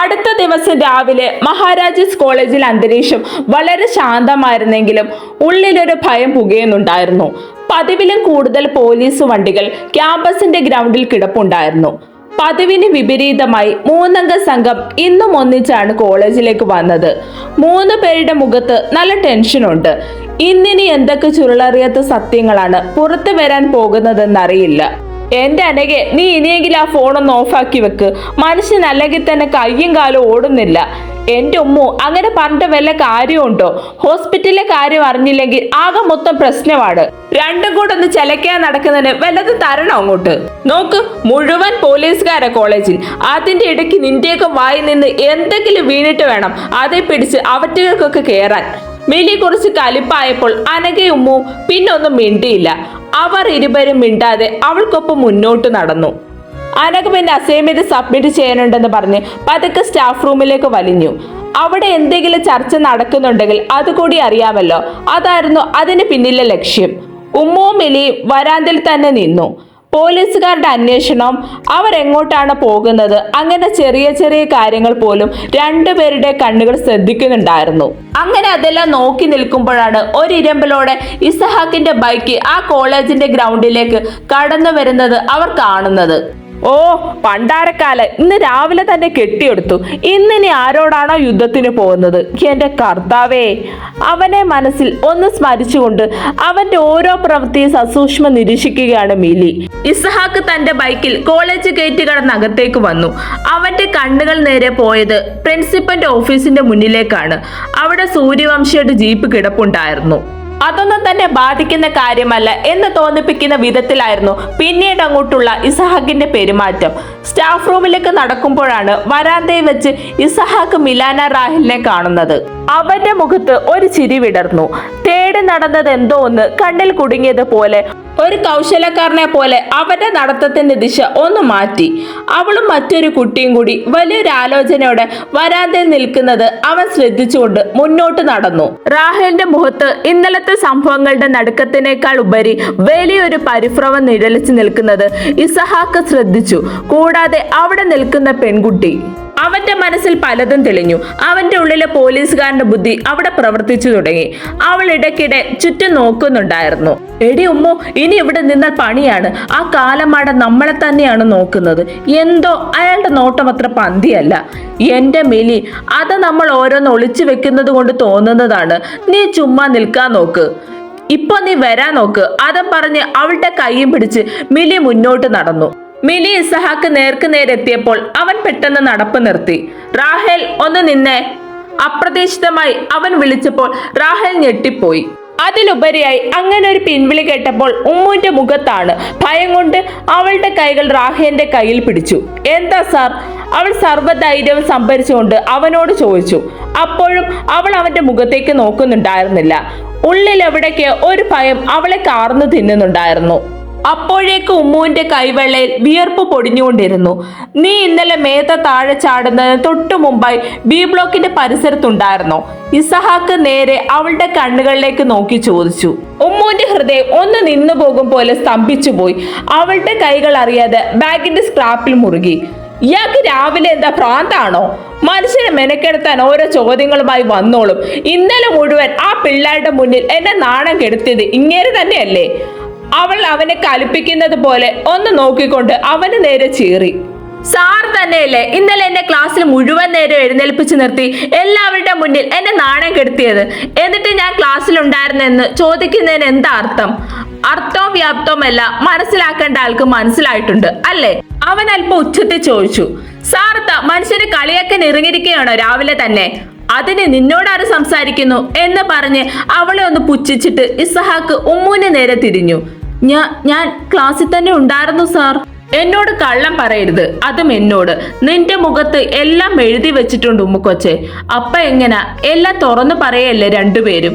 അടുത്ത ദിവസം രാവിലെ മഹാരാജാസ് കോളേജിൽ അന്തരീക്ഷം വളരെ ശാന്തമായിരുന്നെങ്കിലും ഉള്ളിലൊരു ഭയം പുകയുന്നുണ്ടായിരുന്നു. പതിവിലും കൂടുതൽ പോലീസ് വണ്ടികൾ ക്യാമ്പസിന്റെ ഗ്രൗണ്ടിൽ കിടപ്പുണ്ടായിരുന്നു. പതിവിന് വിപരീതമായി 3 അംഗ സംഘം ഇന്നും ഒന്നിച്ചാണ് കോളേജിലേക്ക് വന്നത്. 3 പേരുടെ മുഖത്ത് നല്ല ടെൻഷനുണ്ട്. ഇന്നിനി എന്തൊക്കെ ചുരുളറിയാത്ത സത്യങ്ങളാണ് പുറത്തു വരാൻ പോകുന്നതെന്നറിയില്ല. എന്റെ അനഘെ, നീ ഇനിയെങ്കിലും ആ ഫോണൊന്ന് ഓഫാക്കി വെക്ക്. മനുഷ്യൻ അല്ലെങ്കിൽ തന്നെ കയ്യും കാലും ഓടുന്നില്ല. എന്റെ ഉമ്മു, അങ്ങനെ പറഞ്ഞിട്ട് വല്ല കാര്യമുണ്ടോ? ഹോസ്പിറ്റലിലെ കാര്യം അറിഞ്ഞില്ലെങ്കിൽ ആകെ മൊത്തം പ്രശ്നമാണ്. രണ്ടും കൂടെ ഒന്ന് ചിലക്കാൻ നടക്കുന്നതിന് വല്ലതും തരണം അങ്ങോട്ട്. നോക്ക്, മുഴുവൻ പോലീസുകാരെ കോളേജിൽ. അതിന്റെ ഇടയ്ക്ക് നിന്റെയൊക്കെ വായി നിന്ന് എന്തെങ്കിലും വീണിട്ട് വേണം അതേ പിടിച്ച് അവറ്റുകൾക്കൊക്കെ കയറാൻ. മിലി കുറച്ച് കലിപ്പായപ്പോൾ അനഘയും ഉമ്മും പിന്നൊന്നും മിണ്ടിയില്ല. അവർ ഇരുവരും മിണ്ടാതെ അവൾക്കൊപ്പം മുന്നോട്ട് നടന്നു. അനഘ പിന്നെ അസൈൻമെന്റ് സബ്മിറ്റ് ചെയ്യാനുണ്ടെന്ന് പറഞ്ഞ് പതുക്കെ സ്റ്റാഫ് റൂമിലേക്ക് വലിഞ്ഞു. അവിടെ എന്തെങ്കിലും ചർച്ച നടക്കുന്നുണ്ടെങ്കിൽ അതുകൂടി അറിയാമല്ലോ. അതായിരുന്നു അതിന് പിന്നിലെ ലക്ഷ്യം. ഉമ്മുവും മിലിയും വരാന്തിൽ തന്നെ നിന്നു. പോലീസുകാരുടെ അന്വേഷണം, അവർ എങ്ങോട്ടാണ് പോകുന്നത്, അങ്ങനെ ചെറിയ ചെറിയ കാര്യങ്ങൾ പോലും രണ്ടുപേരുടെ കണ്ണുകൾ ശ്രദ്ധിക്കുന്നുണ്ടായിരുന്നു. അങ്ങനെ അതെല്ലാം നോക്കി നിൽക്കുമ്പോഴാണ് ഒരിരമ്പലോടെ ഇസഹാക്കിന്റെ ബൈക്ക് ആ കോളേജിന്റെ ഗ്രൗണ്ടിലേക്ക് കടന്നു വരുന്നത് അവർ കാണുന്നത്. ഓ പണ്ടാരക്കാല, ഇന്ന് രാവിലെ തന്നെ കെട്ടിയെടുത്തു. ഇന്നിനി ആരോടാണോ യുദ്ധത്തിന് പോകുന്നത്? എന്റെ കർത്താവേ! അവനെ മനസ്സിൽ ഒന്ന് സ്മരിച്ചുകൊണ്ട് അവന്റെ ഓരോ പ്രവൃത്തിയും സസൂക്ഷ്മം നിരീക്ഷിക്കുകയാണ് മിലി. ഇസഹാക്ക് തന്റെ ബൈക്കിൽ കോളേജ് ഗേറ്റ് കടന്ന് അകത്തേക്ക് വന്നു. അവന്റെ കണ്ണുകൾ നേരെ പോയത് പ്രിൻസിപ്പന്റെ ഓഫീസിന്റെ മുന്നിലേക്കാണ്. അവിടെ സൂര്യവംശിയുടെ ജീപ്പ് കിടപ്പുണ്ടായിരുന്നു. അതൊന്നും തന്നെ ബാധിക്കുന്ന കാര്യമല്ല എന്ന് തോന്നിപ്പിക്കുന്ന വിധത്തിലായിരുന്നു പിന്നീട് അങ്ങോട്ടുള്ള ഇസഹാക്കിന്റെ പെരുമാറ്റം. സ്റ്റാഫ് റൂമിലേക്ക് നടക്കുമ്പോഴാണ് വരാന്തയിൽ വെച്ച് ഇസഹാക്ക് മിലാന റാഹിലിനെ കാണുന്നത്. അവന്റെ മുഖത്ത് ഒരു ചിരി വിടർന്നു. തേടി നടന്നത് എന്തോ ഒന്ന് കണ്ണിൽ കുടുങ്ങിയത് പോലെ, ഒരു കൗശലക്കാരനെ പോലെ അവന്റെ നടത്തത്തിന്റെ ദിശ ഒന്ന് മാറ്റി. അവളും മറ്റൊരു കുട്ടിയും കൂടി വലിയൊരു ആലോചനയോടെ വരാന്തയിൽ നിൽക്കുന്നത് അവൻ ശ്രദ്ധിച്ചുകൊണ്ട് മുന്നോട്ട് നടന്നു. റാഹേലിന്റെ മുഖത്ത് ഇന്നലത്തെ സംഭവങ്ങളുടെ നടുക്കത്തിനേക്കാൾ ഉപരി വലിയൊരു പരിഭ്രമം നിഴലിച്ചു നിൽക്കുന്നത് ഇസഹാക്ക് ശ്രദ്ധിച്ചു. കൂടാതെ അവിടെ നിൽക്കുന്ന പെൺകുട്ടി. അവന്റെ മനസ്സിൽ പലതും തെളിഞ്ഞു. അവന്റെ ഉള്ളിലെ പോലീസുകാരന്റെ ബുദ്ധി അവിടെ പ്രവർത്തിച്ചു തുടങ്ങി. അവൾ ഇടയ്ക്കിടെ ചുറ്റും നോക്കുന്നുണ്ടായിരുന്നു. എടി ഉമ്മോ, ഇനി ഇവിടെ നിന്നാൽ പണിയാണ്. ആ കാലമാട നമ്മളെ തന്നെയാണ് നോക്കുന്നത്. എന്തോ അയാളുടെ നോട്ടം അത്ര പന്തിയല്ല. എന്റെ മിലി, അത് നമ്മൾ ഓരോന്ന് ഒളിച്ചു വെക്കുന്നത് കൊണ്ട് തോന്നുന്നതാണ്. നീ ചുമ്മാ നിൽക്കാൻ നോക്ക്. ഇപ്പൊ നീ വരാൻ നോക്ക്. അതും പറഞ്ഞ് അവളുടെ കൈയും പിടിച്ച് മിലി മുന്നോട്ട് നടന്നു. മിലി ഇസഹാക്ക് നേർക്ക് നേരെത്തിയപ്പോൾ അവൻ പെട്ടെന്ന് നടപ്പ് നിർത്തി. റാഹേൽ, ഒന്ന് നിന്നേ. അപ്രതീക്ഷിതമായി അവൻ വിളിച്ചപ്പോൾ റാഹേൽ ഞെട്ടിപ്പോയി. അതിലുപരിയായി അങ്ങനെ ഒരു പിൻവിളി കേട്ടപ്പോൾ ഉമ്മുവിന്റെ മുഖത്താണ് ഭയം കൊണ്ട് അവളുടെ കൈകൾ റാഹേലിന്റെ കയ്യിൽ പിടിച്ചു. എന്താ സാർ? അവൾ സർവ്വധൈര്യവും സംഭരിച്ചുകൊണ്ട് അവനോട് ചോദിച്ചു. അപ്പോഴും അവൾ അവന്റെ മുഖത്തേക്ക് നോക്കുന്നുണ്ടായിരുന്നില്ല. ഉള്ളിൽ എവിടേക്ക് ഒരു ഭയം അവളെ കാർന്നു തിന്നുന്നുണ്ടായിരുന്നു. അപ്പോഴേക്ക് ഉമ്മുവിന്റെ കൈവെള്ളയിൽ വിയർപ്പ് പൊടിഞ്ഞുകൊണ്ടിരുന്നു. നീ ഇന്നലെ മേത്ത താഴെ ചാടുന്നതിന് തൊട്ടു മുമ്പായി ബി ബ്ലോക്കിന്റെ പരിസരത്തുണ്ടായിരുന്നോ? ഇസഹാക്ക് നേരെ അവളുടെ കണ്ണുകളിലേക്ക് നോക്കി ചോദിച്ചു. ഉമ്മുവിന്റെ ഹൃദയം ഒന്ന് നിന്നു പോകും പോലെ സ്തംഭിച്ചുപോയി. അവളുടെ കൈകൾ അറിയാതെ ബാഗിന്റെ സ്ക്രാപ്പിൽ മുറുകി. ഇയാൾക്ക് രാവിലെ എന്താ ഭ്രാന്താണോ? മനുഷ്യനെ മെനക്കെടുത്താൻ ഓരോ ചോദ്യങ്ങളുമായി വന്നോളും. ഇന്നലെ മുഴുവൻ ആ പിള്ളേരുടെ മുന്നിൽ എന്നെ നാണം കെടുത്തിയത് ഇങ്ങേര് തന്നെയല്ലേ? അവൾ അവനെ കലിപ്പിക്കുന്നത് പോലെ ഒന്ന് നോക്കിക്കൊണ്ട് അവന് നേരെ ചീറി. സാർ തന്നെയല്ലേ ഇന്നലെ എന്നെ ക്ലാസ്സിൽ മുഴുവൻ നേരം എഴുന്നേൽപ്പിച്ച് നിർത്തി എല്ലാവരുടെ മുന്നിൽ എന്നെ നാണം കെടുത്തിയത്? എന്നിട്ട് ഞാൻ ക്ലാസ്സിൽ ഉണ്ടായിരുന്നെന്ന് ചോദിക്കുന്നതിന് എന്താ അർത്ഥം? അർത്ഥവും വ്യാപ്തവുമല്ല മനസ്സിലാക്കേണ്ട ആൾക്ക് മനസ്സിലായിട്ടുണ്ട് അല്ലേ? അവൻ അല്പം ഉച്ചത്തിൽ ചോദിച്ചു. സാർത്ത മനുഷ്യരെ കളിയാക്കാൻ ഇറങ്ങിയിരിക്കുകയാണോ രാവിലെ തന്നെ? അതിന് നിന്നോടാര് സംസാരിക്കുന്നു എന്ന് പറഞ്ഞ് അവളെ ഒന്ന് പുച്ഛിച്ചിട്ട് ഇസഹാക്ക് ഉമ്മുവിന് നേരെ തിരിഞ്ഞു. ഞാൻ ക്ലാസ്സിൽ തന്നെ ഉണ്ടായിരുന്നു സാർ. എന്നോട് കള്ളം പറയരുത്, അതും എന്നോട്. നിന്റെ മുഖത്ത് എല്ലാം എഴുതി വെച്ചിട്ടുണ്ട് ഉമ്മുക്കൊച്ചെ. അപ്പ എങ്ങനാ? എല്ലാം തുറന്നു പറയല്ലേ രണ്ടുപേരും?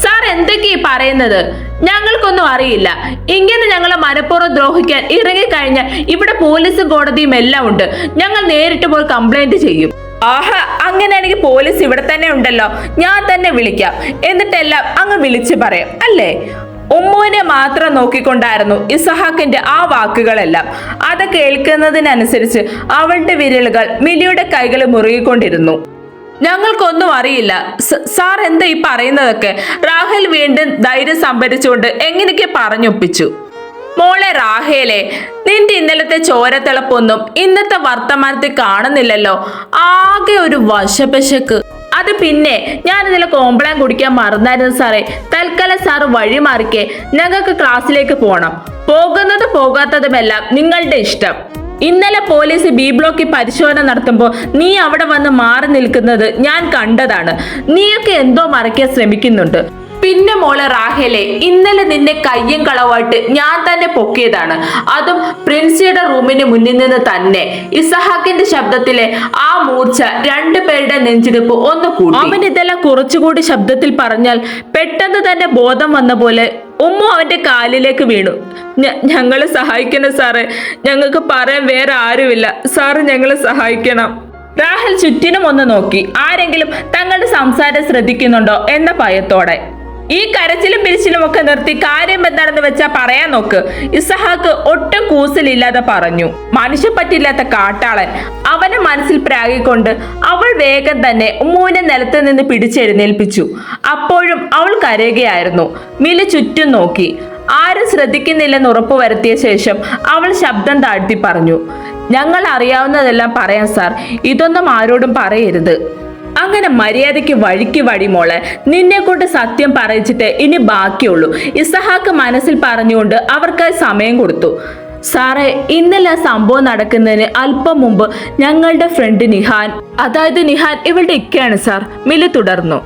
സാർ എന്തൊക്കെയാ പറയുന്നത്? ഞങ്ങൾക്കൊന്നും അറിയില്ല. ഇങ്ങനെ ഞങ്ങളെ മനഃപൂർവ്വം ദ്രോഹിക്കാൻ ഇറങ്ങിക്കഴിഞ്ഞാൽ ഇവിടെ പോലീസും കോടതിയും എല്ലാം ഉണ്ട്. ഞങ്ങൾ നേരിട്ട് പോയി കംപ്ലൈന്റ് ചെയ്യും. ആഹാ, അങ്ങനെയാണെങ്കിൽ പോലീസ് ഇവിടെ തന്നെ ഉണ്ടല്ലോ. ഞാൻ തന്നെ വിളിക്കാം. എന്നിട്ടെല്ലാം അങ്ങ് വിളിച്ചു പറയാം അല്ലേ? ഉമ്മുവിനെ മാത്രം നോക്കിക്കൊണ്ടായിരുന്നു ഇസഹാക്കിന്റെ ആ വാക്കുകളെല്ലാം. അത് കേൾക്കുന്നതിനനുസരിച്ച് അവളുടെ വിരലുകൾ മിലിയുടെ കൈകൾ മുറുകിക്കൊണ്ടിരുന്നു. ഞങ്ങൾക്കൊന്നും അറിയില്ല സാർ, എന്താ ഈ പറയുന്നതൊക്കെ? റാഹേൽ വീണ്ടും ധൈര്യം സംഭരിച്ചുകൊണ്ട് എങ്ങനെയൊക്കെ പറഞ്ഞൊപ്പിച്ചു. മോളെ റാഹേലെ, നിന്റെ ഇന്നലത്തെ ചോരത്തിളപ്പൊന്നും ഇന്നത്തെ വർത്തമാനത്തിൽ കാണുന്നില്ലല്ലോ. ആകെ ഒരു വശപശക്ക്. അത് പിന്നെ ഞാൻ ഇതിലെ കോംപ്ലാൻ കുടിക്കാൻ മറന്നായിരുന്നു സാറേ. തൽക്കാലം സാറ് വഴി മാറിക്കേ, ഞങ്ങൾക്ക് ക്ലാസ്സിലേക്ക് പോകണം. പോകുന്നത് പോകാത്തതുമെല്ലാം നിങ്ങളുടെ ഇഷ്ടം. ഇന്നലെ പോലീസ് ബി ബ്ലോക്കിൽ പരിശോധന നടത്തുമ്പോൾ നീ അവിടെ വന്ന് മാറി നിൽക്കുന്നത് ഞാൻ കണ്ടതാണ്. നീയൊക്കെ എന്തോ മറയ്ക്കാൻ ശ്രമിക്കുന്നുണ്ട്. പിന്നെ മോളെ റാഹേലെ, ഇന്നലെ നിന്നെ കയ്യും കളവായിട്ട് ഞാൻ തന്നെ പൊക്കിയതാണ്. അതും പ്രിൻസിയുടെ റൂമിന് മുന്നിൽ നിന്ന് തന്നെ. ഇസഹാക്കിന്റെ ശബ്ദത്തിലെ ആ മൂർച്ച രണ്ടുപേരുടെ നെഞ്ചിടിപ്പ് ഒന്ന് കൂടി. അവൻ ഇതെല്ലാം കുറച്ചുകൂടി ശബ്ദത്തിൽ പറഞ്ഞാൽ പെട്ടെന്ന് തന്നെ ബോധം വന്ന പോലെ ഉമ്മു അവന്റെ കാലിലേക്ക് വീണു. ഞങ്ങളെ സഹായിക്കണം സാറേ, ഞങ്ങൾക്ക് പറയാൻ വേറെ ആരുമില്ല സാറ്, ഞങ്ങളെ സഹായിക്കണം. റാഹേൽ ചുറ്റിനും ഒന്ന് നോക്കി, ആരെങ്കിലും തങ്ങളുടെ സംസാരം ശ്രദ്ധിക്കുന്നുണ്ടോ എന്ന ഭയത്തോടെ. ഈ കരച്ചിലും പിരിച്ചിലും ഒക്കെ നിർത്തി കാര്യം എന്താണെന്ന് വെച്ചാ പറയാൻ നോക്ക്. ഇസഹാക്ക് ഒട്ടും കൂസലില്ലാതെ പറഞ്ഞു. മനുഷ്യപ്പറ്റില്ലാത്ത കാട്ടാളൻ. അവനെ മനസ്സിൽ പ്രാഗിക്കൊണ്ട് അവൾ വേഗം തന്നെ ഉമ്മുവിനെ നിലത്ത് നിന്ന് പിടിച്ചെഴുന്നേൽപ്പിച്ചു. അപ്പോഴും അവൾ കരയുകയായിരുന്നു. മിലി ചുറ്റും നോക്കി. ആരും ശ്രദ്ധിക്കുന്നില്ലെന്ന് ഉറപ്പുവരുത്തിയ ശേഷം അവൾ ശബ്ദം താഴ്ത്തി പറഞ്ഞു, ഞങ്ങൾ അറിയാവുന്നതെല്ലാം പറയാം സാർ, ഇതൊന്നും ആരോടും പറയരുത്. അങ്ങനെ മര്യാദയ്ക്ക് വഴിക്ക് വഴി മോളെ, നിന്നെ കൊണ്ട് സത്യം പറയിച്ചിട്ട് ഇനി ബാക്കിയുള്ളൂ. ഇസഹാക്ക് മനസ്സിൽ പറഞ്ഞുകൊണ്ട് അവർക്കായി സമയം കൊടുത്തു. സാറേ, ഇന്നലെ സംഭവം നടക്കുന്നതിന് അല്പം മുമ്പ് ഞങ്ങളുടെ ഫ്രണ്ട് നിഹാൻ, അതായത് നിഹാൻ ഇവളുടെ ഇക്കയാണ് സാർ, മിലി തുടർന്നു.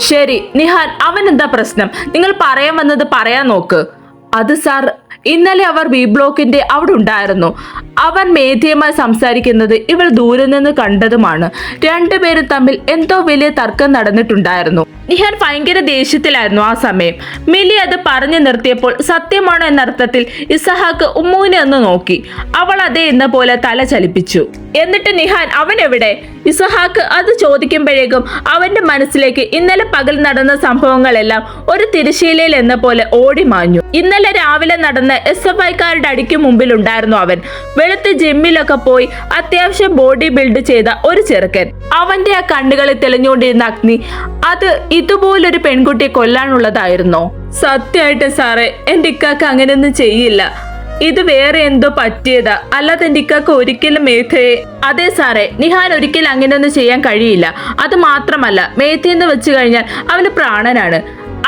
ശരി നിഹാൻ, അവൻ എന്താ പ്രശ്നം? നിങ്ങൾ പറയാൻ വന്നത് പറയാൻ നോക്ക്. അത് സാർ, ഇന്നലെ അവർ ബി ബ്ലോക്കിന്റെ അവിടെ ഉണ്ടായിരുന്നു. അവൻ മേധയുമായി സംസാരിക്കുന്നത് ഇവൾ ദൂരെ നിന്ന് കണ്ടതുമാണ്. രണ്ടുപേരും തമ്മിൽ എന്തോ വലിയ തർക്കം നടന്നിട്ടുണ്ടായിരുന്നു. നിഹാൻ ഭയങ്കര ദേഷ്യത്തിലായിരുന്നു ആ സമയം. മിലി അത് പറഞ്ഞു നിർത്തിയപ്പോൾ സത്യമാണോ എന്നർത്ഥത്തിൽ ഇസഹാക്ക് ഉമ്മുവിനെ ഒന്ന് നോക്കി. അവൾ അതേ എന്ന പോലെ തല ചലിപ്പിച്ചു. എന്നിട്ട് നിഹാൻ അവൻ എവിടെ? ഇസഹാക്ക് അത് ചോദിക്കുമ്പോഴേക്കും അവന്റെ മനസ്സിലേക്ക് ഇന്നലെ പകൽ നടന്ന സംഭവങ്ങളെല്ലാം ഒരു തിരശ്ശീലയിൽ എന്ന പോലെ ഓടി മാഞ്ഞു. ഇന്നലെ രാവിലെ നടന്ന SFIക്കാരുടെ അടിക്ക് മുമ്പിൽ ഉണ്ടായിരുന്നു അവൻ. വെളുത്ത് ജിമ്മിലൊക്കെ പോയി അത്യാവശ്യം ബോഡി ബിൽഡ് ചെയ്ത ഒരു ചെറുക്കൻ. അവന്റെ ആ കണ്ണുകളിൽ തെളിഞ്ഞുകൊണ്ടിരുന്ന അഗ്നി, അത് ഇതുപോലൊരു പെൺകുട്ടിയെ കൊല്ലാനുള്ളതായിരുന്നോ? സത്യമായിട്ട് സാറേ, എന്റെ ഇക്കാക്ക് അങ്ങനെയൊന്നും ചെയ്യില്ല. ഇത് വേറെ എന്തോ പറ്റിയതാ, അല്ലാതെ എന്റെ ഇക്കാക്ക് ഒരിക്കലും മേധയെ. അതെ സാറേ, നിഹാൻ ഒരിക്കലും അങ്ങനെയൊന്നും ചെയ്യാൻ കഴിയില്ല. അത് മാത്രമല്ല, മേധയെന്ന് വെച്ച് കഴിഞ്ഞാൽ അവന് പ്രാണനാണ്.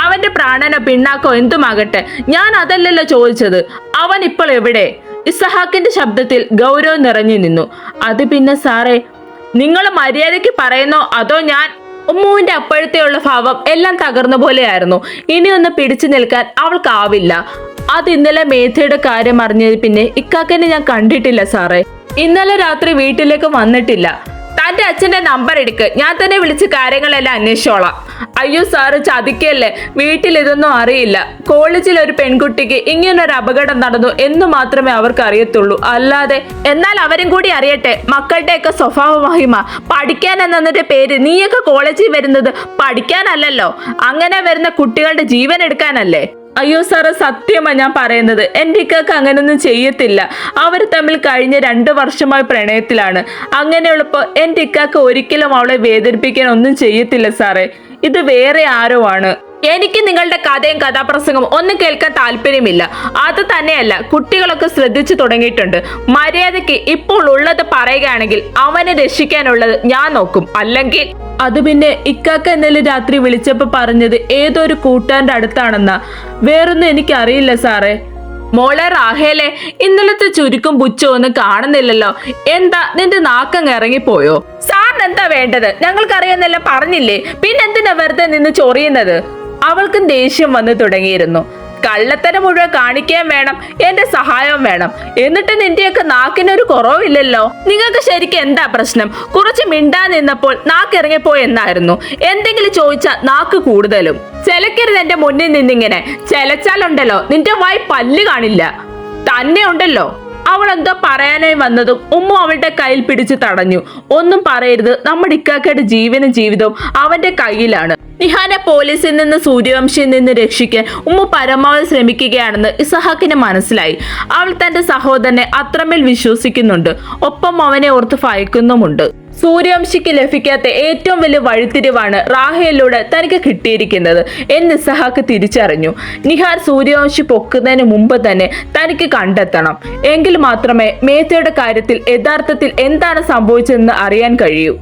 അവന്റെ പ്രാണനോ പിണ്ണാക്കോ എന്തുമാകട്ടെ, ഞാൻ അതല്ലല്ലോ ചോദിച്ചത്. അവൻ ഇപ്പോൾ എവിടെ? ഇസഹാക്കിന്റെ ശബ്ദത്തിൽ ഗൗരവം നിറഞ്ഞു നിന്നു. അത് പിന്നെ സാറേ, നിങ്ങൾ മര്യാദയ്ക്ക് പറയുന്നോ അതോ ഞാൻ? ഉമ്മുവിന്റെ അപ്പോഴത്തെയുള്ള ഭാവം എല്ലാം തകർന്ന പോലെയായിരുന്നു. ഇനിയൊന്ന് പിടിച്ചു നിൽക്കാൻ അവൾക്കാവില്ല. അത് ഇന്നലെ മേധയുടെ കാര്യം അറിഞ്ഞത് പിന്നെ ഇക്കാക്കനെ ഞാൻ കണ്ടിട്ടില്ല സാറേ. ഇന്നലെ രാത്രി വീട്ടിലേക്ക് വന്നിട്ടില്ല. തന്റെ അച്ഛന്റെ നമ്പർ എടുക്ക്, ഞാൻ തന്നെ വിളിച്ച് കാര്യങ്ങളെല്ലാം അന്വേഷിച്ചോളാം. അയ്യോ സാറ്, ചതിക്കല്ലേ, വീട്ടിൽ ഇതൊന്നും അറിയില്ല. കോളേജിൽ ഒരു പെൺകുട്ടിക്ക് ഇങ്ങനൊരു അപകടം നടന്നു എന്ന് മാത്രമേ അവർക്ക് അറിയത്തുള്ളൂ, അല്ലാതെ. എന്നാൽ അവരും കൂടി അറിയട്ടെ മക്കളുടെയൊക്കെ സ്വഭാവ മഹിമ. പഠിക്കാൻ എന്നതിന്റെ പേര് നീയൊക്കെ കോളേജിൽ വരുന്നത് പഠിക്കാനല്ലല്ലോ, അങ്ങനെ വരുന്ന കുട്ടികളുടെ ജീവൻ എടുക്കാനല്ലേ. അയ്യോ സാറ്, സത്യമാ ഞാൻ പറയുന്നത്. എൻ്റെ ഇക്കാക്ക് അങ്ങനൊന്നും ചെയ്യത്തില്ല. അവർ തമ്മിൽ കഴിഞ്ഞ 2 വർഷമായി പ്രണയത്തിലാണ്. അങ്ങനെയുള്ളപ്പോൾ എൻ്റെ ഇക്കാക്ക് ഒരിക്കലും അവളെ വേദനിപ്പിക്കാൻ ഒന്നും ചെയ്യത്തില്ല സാറേ. ഇത് വേറെ ആരോ ആണ്. എനിക്ക് നിങ്ങളുടെ കഥയും കഥാപ്രസംഗം ഒന്നും കേൾക്കാൻ താല്പര്യമില്ല. അത് തന്നെയല്ല, കുട്ടികളൊക്കെ ശ്രദ്ധിച്ചു തുടങ്ങിയിട്ടുണ്ട്. മര്യാദയ്ക്ക് ഇപ്പോൾ ഉള്ളത് പറയുകയാണെങ്കിൽ അവനെ രക്ഷിക്കാനുള്ളത് ഞാൻ നോക്കും. അല്ലെങ്കിൽ അത് പിന്നെ ഇക്കാക്ക ഇന്നലെ രാത്രി വിളിച്ചപ്പോ പറഞ്ഞത് ഏതൊരു കൂട്ടാന്റെ അടുത്താണെന്നാ. വേറൊന്നും എനിക്കറിയില്ല സാറേ. മോളെ റാഹേലെ, ഇന്നലത്തെ ചുരുക്കും പുച്ഛവും ഒന്നും കാണുന്നില്ലല്ലോ. എന്താ നിന്റെ നാക്കങ്ങ് ഇറങ്ങിപ്പോയോ? സാറിന് എന്താ വേണ്ടത്? ഞങ്ങൾക്കറിയാന്നെല്ലാം പറഞ്ഞില്ലേ, പിന്നെന്തിനാ വെറുതെ നിന്ന് ചൊറിയുന്നത്? അവൾക്കും ദേഷ്യം വന്നു തുടങ്ങിയിരുന്നു. കള്ളത്തരം മുഴുവൻ കാണിക്കാൻ വേണം, എന്റെ സഹായവും വേണം. എന്നിട്ട് നിന്റെയൊക്കെ നാക്കിനൊരു കുറവില്ലല്ലോ. നിങ്ങൾക്ക് ശരിക്കും എന്താ പ്രശ്നം? കുറച്ച് മിണ്ടാൻ നിന്നപ്പോൾ നാക്കിറങ്ങിപ്പോയി എന്നായിരുന്നു. എന്തെങ്കിലും ചോദിച്ചാൽ നാക്ക് കൂടുതലും. ചെലക്കരുത് എന്റെ മുന്നിൽ നിന്നിങ്ങനെ. ചെലച്ചാലുണ്ടല്ലോ നിന്റെ വായി പല്ല് കാണില്ല. തന്നെ ഉണ്ടല്ലോ. അവൾ എന്തോ പറയാനായി വന്നതും ഉമ്മു അവളുടെ കയ്യിൽ പിടിച്ച് തടഞ്ഞു. ഒന്നും പറയരുത്, നമ്മുടെ ഇക്കാക്കയുടെ ജീവനും ജീവിതവും അവന്റെ കയ്യിലാണ്. നിഹാനെ പോലീസിൽ നിന്ന് സൂര്യവംശിയിൽ നിന്ന് രക്ഷിക്കാൻ ഉമ്മു പരമാവധി ശ്രമിക്കുകയാണെന്ന് ഇസഹാക്കിന് മനസ്സിലായി. അവൾ തന്റെ സഹോദരനെ അത്രമേൽ വിശ്വസിക്കുന്നുണ്ട്, ഒപ്പം അവനെ ഓർത്ത് ഭയക്കുന്നുമുണ്ട്. സൂര്യവംശിക്ക് ലഭിക്കാത്ത ഏറ്റവും വലിയ വഴിത്തിരിവാണ് റാഹേലിലൂടെ തനിക്ക് കിട്ടിയിരിക്കുന്നത് എന്ന് ഇസഹാക്ക് തിരിച്ചറിഞ്ഞു. നിഹാർ സൂര്യവംശി പൊക്കുന്നതിന് മുമ്പ് തന്നെ തനിക്ക് കണ്ടെത്തണം. എങ്കിൽ മാത്രമേ മേത്തയുടെ കാര്യത്തിൽ യഥാർത്ഥത്തിൽ എന്താണ് സംഭവിച്ചതെന്ന് അറിയാൻ കഴിയൂ.